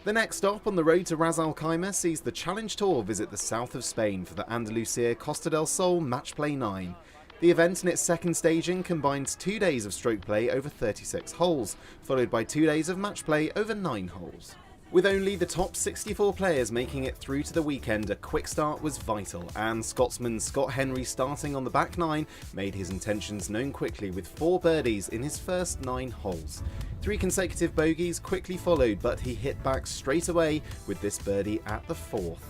The next stop on the road to Ras Al Khaimah sees the Challenge Tour visit the south of Spain for the Andalucía Costa del Sol Match Play 9. The event in its second staging combines 2 days of stroke play over 36 holes, followed by 2 days of match play over 9 holes. With only the top 64 players making it through to the weekend, a quick start was vital, and Scotsman Scott Henry, starting on the back 9, made his intentions known quickly with 4 birdies in his first 9 holes. 3 consecutive bogeys quickly followed, but he hit back straight away with this birdie at the 4th.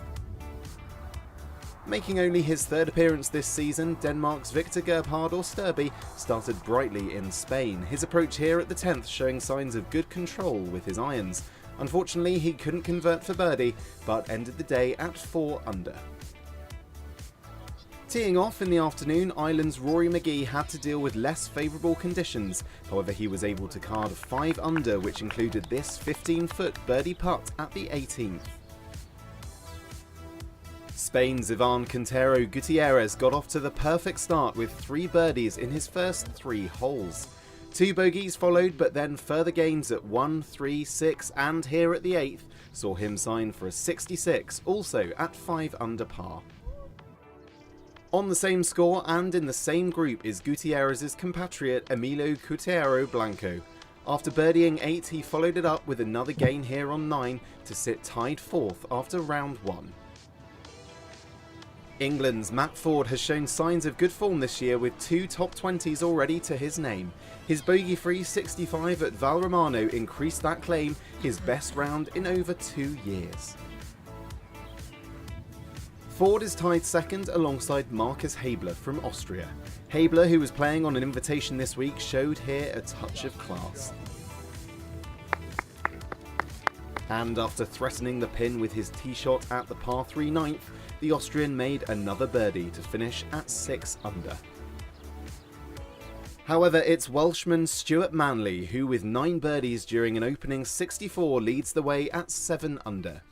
Making only his 3rd appearance this season, Denmark's Victor Gerhard or Sturby started brightly in Spain, his approach here at the 10th showing signs of good control with his irons. Unfortunately, he couldn't convert for birdie, but ended the day at 4 under. Teeing off in the afternoon, Ireland's Rory McGee had to deal with less favourable conditions. However, he was able to card a 5 under, which included this 15-foot birdie putt at the 18th. Spain's Ivan Quintero Gutierrez got off to the perfect start with 3 birdies in his first 3 holes. 2 bogeys followed, but then further gains at 1, 3, 6 and here at the 8th saw him sign for a 66, also at 5 under par. On the same score and in the same group is Gutierrez's compatriot Emilio Cutearo Blanco. After birdieing 8, he followed it up with another gain here on 9 to sit tied 4th after round 1. England's Matt Ford has shown signs of good form this year with 2 top 20s already to his name. His bogey-free 65 at Valle Romano increased that claim, his best round in over 2 years. Ford is tied 2nd alongside Marcus Habler from Austria. Habler, who was playing on an invitation this week, showed here a touch of class. And after threatening the pin with his tee shot at the par 3 9th, the Austrian made another birdie to finish at 6 under. However, it's Welshman Stuart Manley who, with 9 birdies during an opening 64, leads the way at 7 under.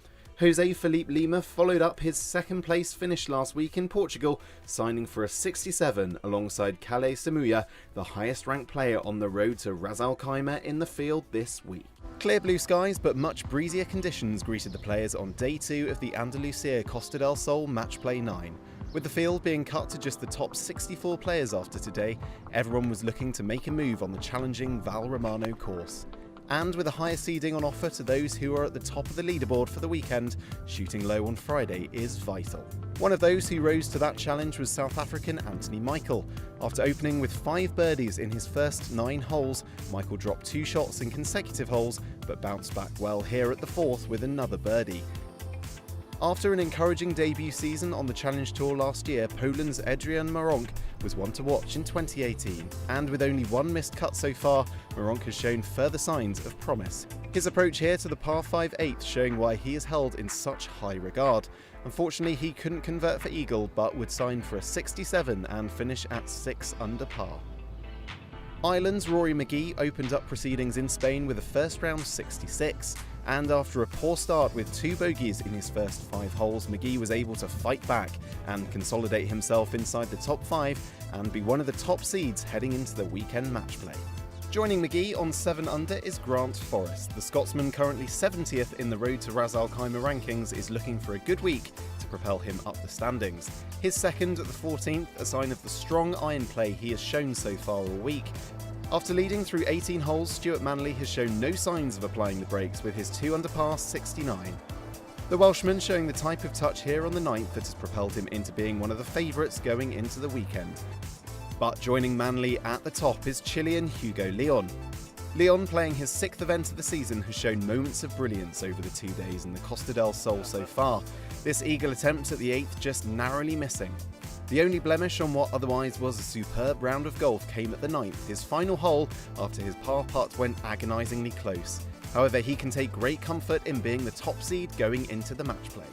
Jose Felipe Lima followed up his 2nd place finish last week in Portugal, signing for a 67 alongside Kalle Samuya, the highest ranked player on the road to Ras Al Khaimah in the field this week. Clear blue skies but much breezier conditions greeted the players on day 2 of the Andalucía Costa del Sol Match Play 9. With the field being cut to just the top 64 players after today, everyone was looking to make a move on the challenging Valle Romano course. And with a higher seeding on offer to those who are at the top of the leaderboard for the weekend, shooting low on Friday is vital. One of those who rose to that challenge was South African Anthony Michael. After opening with 5 birdies in his first 9 holes, Michael dropped 2 shots in consecutive holes, but bounced back well here at the 4th with another birdie. After an encouraging debut season on the Challenge Tour last year, Poland's Adrian Maronk was one to watch in 2018, and with only 1 missed cut so far, Maronk has shown further signs of promise. His approach here to the par 5 8th showing why he is held in such high regard. Unfortunately, he couldn't convert for eagle, but would sign for a 67 and finish at 6 under par. Ireland's Rory McGee opened up proceedings in Spain with a first round 66, and after a poor start with 2 bogeys in his first 5 holes, McGee was able to fight back and consolidate himself inside the top 5 and be one of the top seeds heading into the weekend match play. Joining McGee on 7 under is Grant Forrest. The Scotsman, currently 70th in the road to Ras Al Khaimah rankings, is looking for a good week to propel him up the standings. His 2nd at the 14th, a sign of the strong iron play he has shown so far all week. After leading through 18 holes, Stuart Manley has shown no signs of applying the brakes with his 2 under par 69. The Welshman showing the type of touch here on the 9th that has propelled him into being one of the favourites going into the weekend. But joining Manley at the top is Chilean Hugo Leon. Leon, playing his 6th event of the season, has shown moments of brilliance over the 2 days in the Costa del Sol so far. This eagle attempt at the 8th just narrowly missing. The only blemish on what otherwise was a superb round of golf came at the 9th, his final hole, after his par putt went agonisingly close. However, he can take great comfort in being the top seed going into the match play.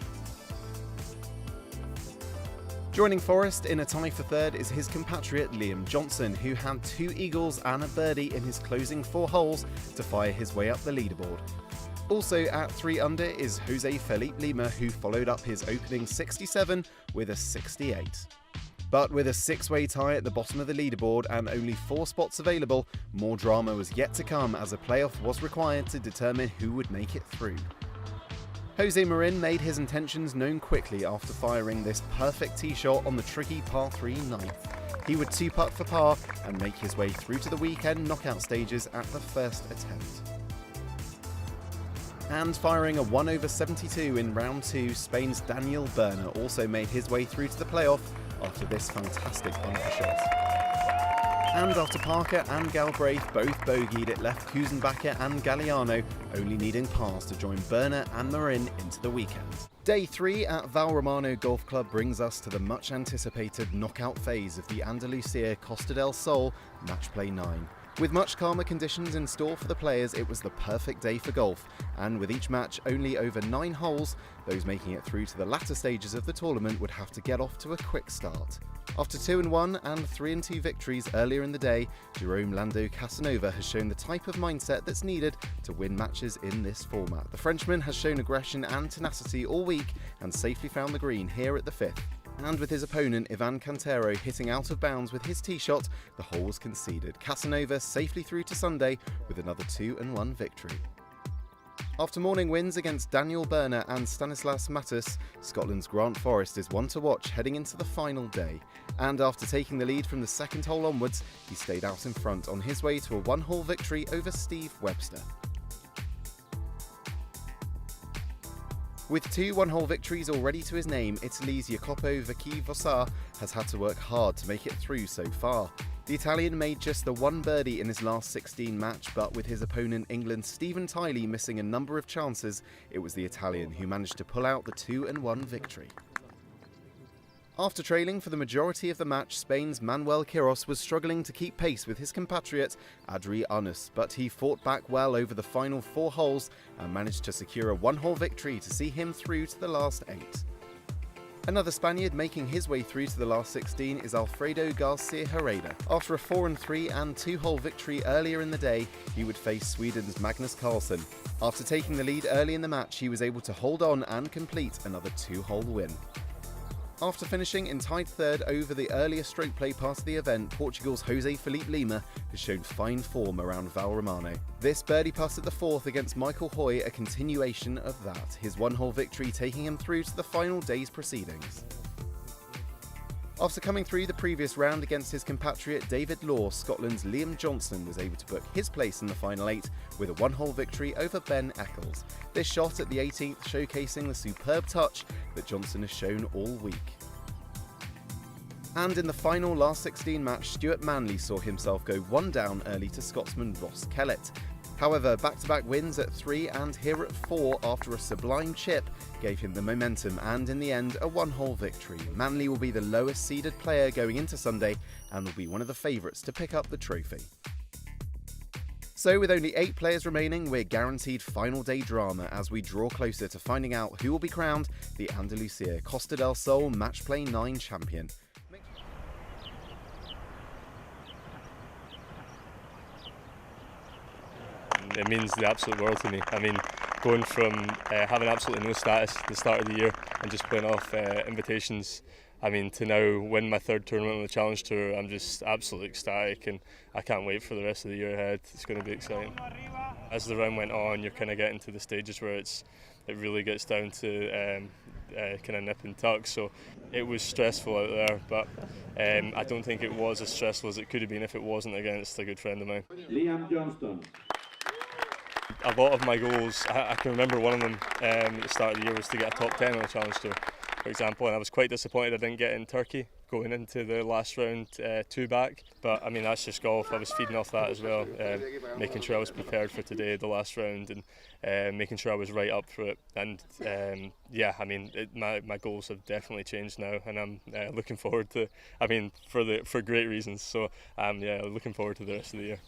Joining Forrest in a tie for 3rd is his compatriot Liam Johnston, who had 2 eagles and a birdie in his closing 4 holes to fire his way up the leaderboard. Also at 3 under is Jose Felipe Lima, who followed up his opening 67 with a 68. But with a 6-way tie at the bottom of the leaderboard and only 4 spots available, more drama was yet to come as a playoff was required to determine who would make it through. Jose Marin made his intentions known quickly after firing this perfect tee shot on the tricky par 3 ninth. He would 2-putt for par and make his way through to the weekend knockout stages at the first attempt. And firing a 1/72 in round 2, Spain's Daniel Berner also made his way through to the playoff after this fantastic bunker shot. And after Parker and Galbraith both bogeyed, it left Kuzenbacher and Galliano only needing pars to join Berner and Marin into the weekend. Day 3 at Valle Romano Golf Club brings us to the much anticipated knockout phase of the Andalucía Costa del Sol Match Play 9. With much calmer conditions in store for the players, it was the perfect day for golf, and with each match only over 9 holes, those making it through to the latter stages of the tournament would have to get off to a quick start. After 2-1 and 3-2 victories earlier in the day, Jerome Lando Casanova has shown the type of mindset that's needed to win matches in this format. The Frenchman has shown aggression and tenacity all week and safely found the green here at the 5th. And with his opponent Ivan Cantero hitting out of bounds with his tee shot, the hole was conceded. Casanova safely through to Sunday with another 2-1 victory. After morning wins against Daniel Berner and Stanislas Matus, Scotland's Grant Forrest is one to watch heading into the final day. And after taking the lead from the second hole onwards, he stayed out in front on his way to a 1-hole victory over Steve Webster. With 2 one-hole victories already to his name, Italy's Jacopo Vecchi-Vossà has had to work hard to make it through so far. The Italian made just the 1 birdie in his last 16 match, but with his opponent England's Stephen Tiley missing a number of chances, it was the Italian who managed to pull out the 2-1 victory. After trailing for the majority of the match, Spain's Manuel Quiros was struggling to keep pace with his compatriot Adri Arnus, but he fought back well over the final 4 holes and managed to secure a 1-hole victory to see him through to the last 8. Another Spaniard making his way through to the last 16 is Alfredo Garcia Herrera. After a 4-3 and 2-hole victory earlier in the day, he would face Sweden's Magnus Carlsen. After taking the lead early in the match, he was able to hold on and complete another 2-hole win. After finishing in tied 3rd over the earlier stroke play part of the event, Portugal's Jose Felipe Lima has shown fine form around Valle Romano. This birdie putt at the 4th against Michael Hoy a continuation of that, his 1-hole victory taking him through to the final day's proceedings. After coming through the previous round against his compatriot David Law, Scotland's Liam Johnston was able to book his place in the final 8 with a 1-hole victory over Ben Eccles. This shot at the 18th showcasing the superb touch that Johnston has shown all week. And in the final last 16 match, Stuart Manley saw himself go 1 down early to Scotsman Ross Kellett. However, back-to-back wins at 3 and here at 4 after a sublime chip gave him the momentum and in the end a 1-hole victory. Manley will be the lowest seeded player going into Sunday and will be one of the favourites to pick up the trophy. So with only 8 players remaining, we're guaranteed final day drama as we draw closer to finding out who will be crowned the Andalucía Costa del Sol Match Play 9 champion. It means the absolute world to me. I mean, going from having absolutely no status at the start of the year and just playing off invitations, I mean, to now win my 3rd tournament on the Challenge Tour, I'm just absolutely ecstatic and I can't wait for the rest of the year ahead. It's going to be exciting. As the round went on, you're kind of getting to the stages where it really gets down to kind of nip and tuck, so it was stressful out there, but I don't think it was as stressful as it could have been if it wasn't against a good friend of mine. Liam Johnston. A lot of my goals, I can remember one of them at the start of the year was to get a top 10 on the Challenge Tour, for example, and I was quite disappointed I didn't get in Turkey going into the last round 2 back, but I mean that's just golf. I was feeding off that as well, making sure I was prepared for today, the last round, and making sure I was right up for it, and yeah, I mean my goals have definitely changed now and I'm looking forward to, I mean for great reasons, so yeah, looking forward to the rest of the year.